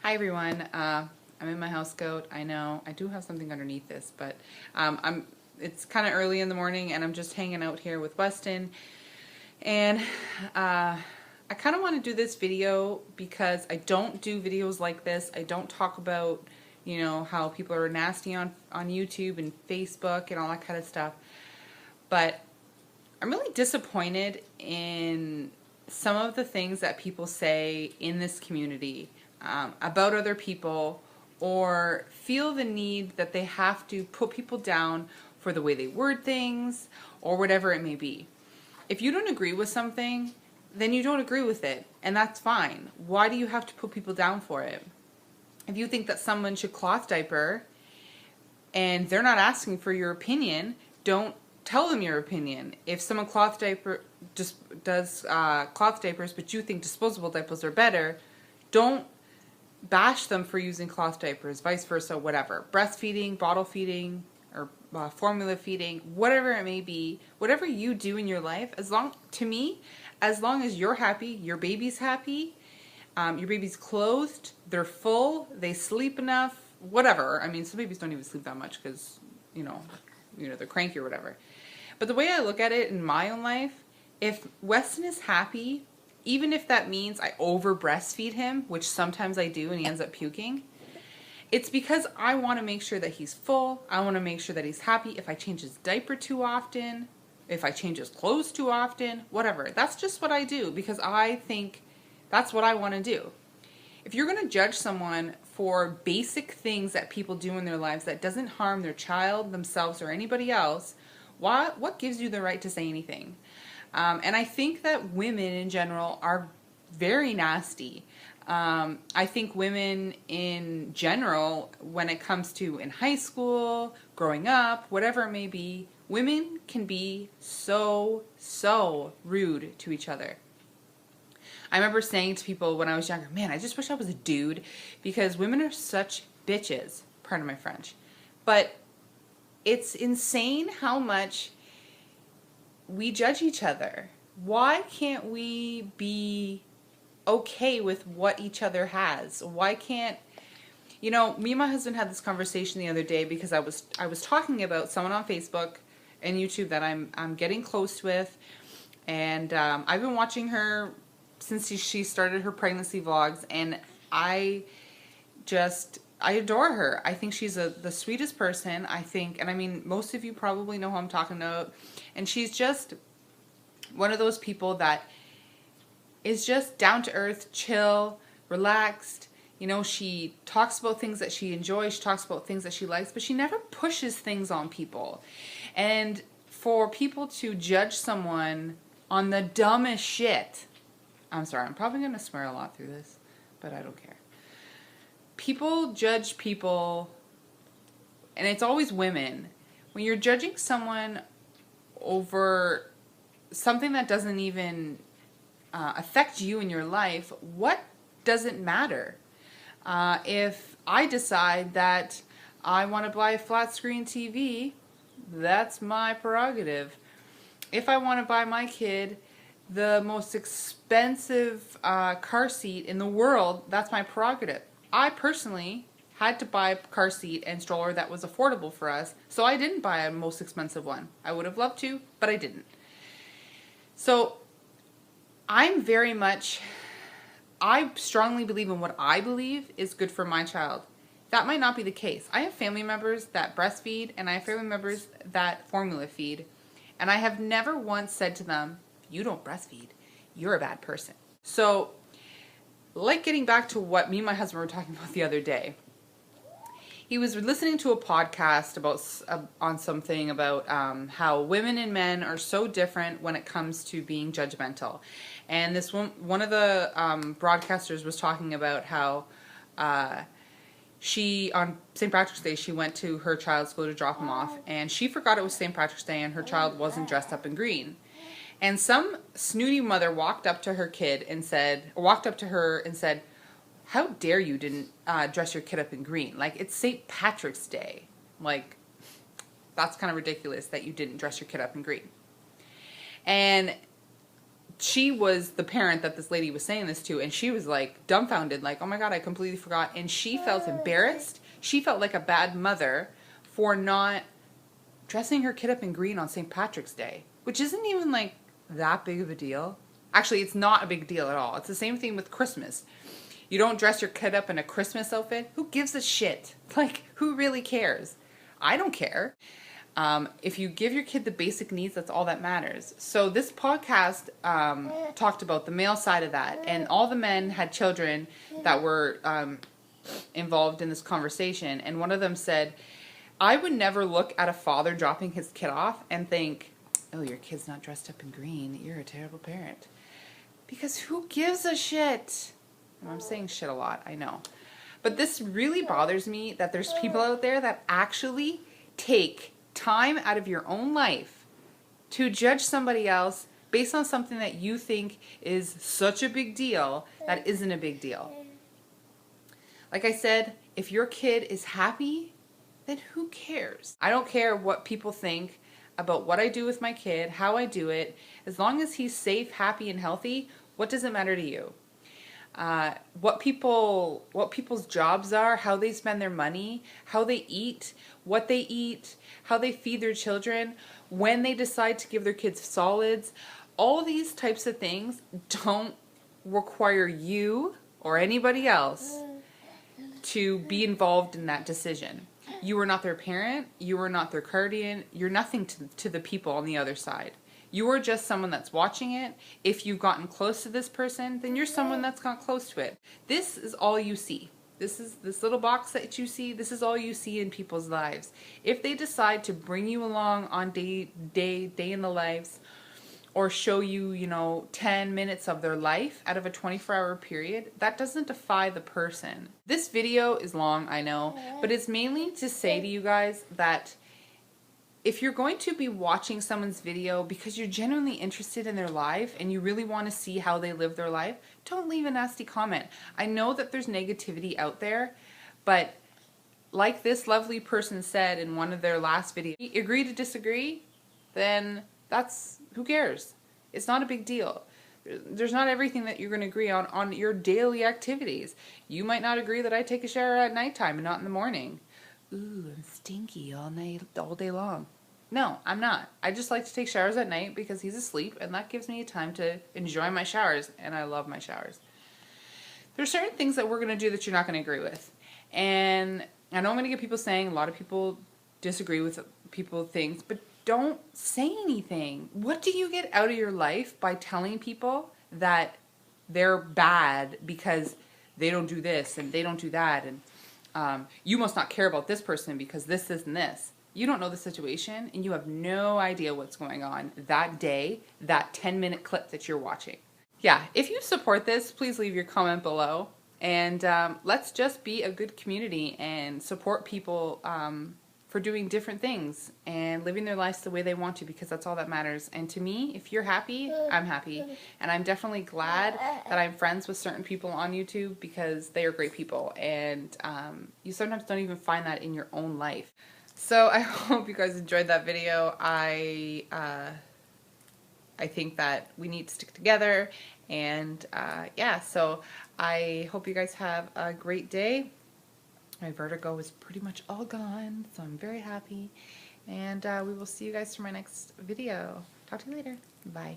Hi everyone. I'm in my house coat. I know I do have something underneath this, but it's kind of early in the morning and I'm just hanging out here with Weston. And I kind of want to do this video because I don't do videos like this. I don't talk about, how people are nasty on YouTube and Facebook and all that kind of stuff. But I'm really disappointed in some of the things that people say in this community about other people, or feel the need that they have to put people down for the way they word things or whatever it may be. If you don't agree with something, then you don't agree with it, and that's fine. Why do you have to put people down for it? If you think that someone should cloth diaper and they're not asking for your opinion, don't tell them your opinion. If someone does cloth diapers, but you think disposable diapers are better, don't bash them for using cloth diapers, vice versa, whatever. Breastfeeding, bottle feeding, or formula feeding, whatever it may be, whatever you do in your life, as long as you're happy, your baby's happy, your baby's clothed, they're full, they sleep enough, whatever. I mean, some babies don't even sleep that much because, they're cranky or whatever. But the way I look at it in my own life, if Weston is happy, even if that means I over breastfeed him, which sometimes I do and he ends up puking, it's because I want to make sure that he's full. I want to make sure that he's happy. If I change his diaper too often, if I change his clothes too often, whatever. That's just what I do because I think that's what I want to do. If you're going to judge someone for basic things that people do in their lives that doesn't harm their child, themselves, or anybody else, what gives you the right to say anything? And I think that women in general are very nasty. I think women in general, when it comes to in high school, growing up, whatever it may be, women can be so rude to each other. I remember saying to people when I was younger, man, I just wish I was a dude, because women are such bitches, pardon my French. But it's insane how much we judge each other. Why can't we be okay with what each other has? Why can't, me and my husband had this conversation the other day because I was talking about someone on Facebook and YouTube that I'm getting close with, and I've been watching her since she started her pregnancy vlogs, and I adore her. I think she's the sweetest person, I think, and I mean, most of you probably know who I'm talking about, and she's just one of those people that is just down to earth, chill, relaxed. She talks about things that she enjoys, she talks about things that she likes, but she never pushes things on people. And for people to judge someone on the dumbest shit, I'm sorry, I'm probably going to swear a lot through this, but I don't care. People judge people, and it's always women. When you're judging someone over something that doesn't even affect you in your life, what does it matter? If I decide that I want to buy a flat screen TV, that's my prerogative. If I want to buy my kid the most expensive car seat in the world, that's my prerogative. I personally had to buy a car seat and stroller that was affordable for us, so I didn't buy a most expensive one. I would have loved to, but I didn't. So I strongly believe in what I believe is good for my child. That might not be the case. I have family members that breastfeed, and I have family members that formula feed, and I have never once said to them, you don't breastfeed, you're a bad person. So, like, getting back to what me and my husband were talking about the other day, he was listening to a podcast on something about how women and men are so different when it comes to being judgmental. And this one of the broadcasters was talking about how she, on St. Patrick's Day, she went to her child's school to drop him off, and she forgot it was St. Patrick's Day and her child wasn't dressed up in green. And some snooty mother walked up to her and said, how dare you didn't dress your kid up in green? Like, it's St. Patrick's Day. Like, that's kind of ridiculous that you didn't dress your kid up in green. And she was the parent that this lady was saying this to, and she was like dumbfounded, like, oh my God, I completely forgot. And she felt embarrassed. She felt like a bad mother for not dressing her kid up in green on St. Patrick's Day, which isn't even like that big of a deal. Actually, it's not a big deal at all. It's the same thing with Christmas. You don't dress your kid up in a Christmas outfit. Who gives a shit? Like, who really cares? I don't care. If you give your kid the basic needs, that's all that matters. So this podcast talked about the male side of that, and all the men had children that were involved in this conversation, and one of them said, I would never look at a father dropping his kid off and think, oh, your kid's not dressed up in green, you're a terrible parent. Because who gives a shit? And I'm saying shit a lot, I know. But this really bothers me that there's people out there that actually take time out of your own life to judge somebody else based on something that you think is such a big deal that isn't a big deal. Like I said, if your kid is happy, then who cares? I don't care what people think about what I do with my kid, how I do it. As long as he's safe, happy, and healthy, what does it matter to you? What people's jobs are, how they spend their money, how they eat, what they eat, how they feed their children, when they decide to give their kids solids, all these types of things don't require you or anybody else to be involved in that decision. You are not their parent, you are not their guardian, you're nothing to the people on the other side. You are just someone that's watching it. If you've gotten close to this person, then you're someone that's got close to it. This is all you see. This little box that you see, this is all you see in people's lives. If they decide to bring you along on day in the lives, or show you, 10 minutes of their life out of a 24-hour period, that doesn't defy the person. This video is long, I know, but it's mainly to say to you guys that if you're going to be watching someone's video because you're genuinely interested in their life and you really want to see how they live their life, don't leave a nasty comment. I know that there's negativity out there, but like this lovely person said in one of their last videos, agree to disagree, then who cares? It's not a big deal. There's not everything that you're going to agree on your daily activities. You might not agree that I take a shower at nighttime and not in the morning. Ooh, I'm stinky all day long. No, I'm not. I just like to take showers at night because he's asleep, and that gives me time to enjoy my showers, and I love my showers. There's certain things that we're going to do that you're not going to agree with. And I know I'm going to get people saying a lot of people disagree with people things, but don't say anything. What do you get out of your life by telling people that they're bad because they don't do this and they don't do that, and you must not care about this person because this, and this? You don't know the situation, and you have no idea what's going on that day, that 10-minute clip that you're watching. Yeah, if you support this, please leave your comment below, and let's just be a good community and support people for doing different things and living their lives the way they want to, because that's all that matters. And to me, if you're happy, I'm happy. And I'm definitely glad that I'm friends with certain people on YouTube because they are great people, and you sometimes don't even find that in your own life. So I hope you guys enjoyed that video. I think that we need to stick together, and yeah, so I hope you guys have a great day. My vertigo is pretty much all gone, so I'm very happy, and we will see you guys for my next video. Talk to you later. Bye.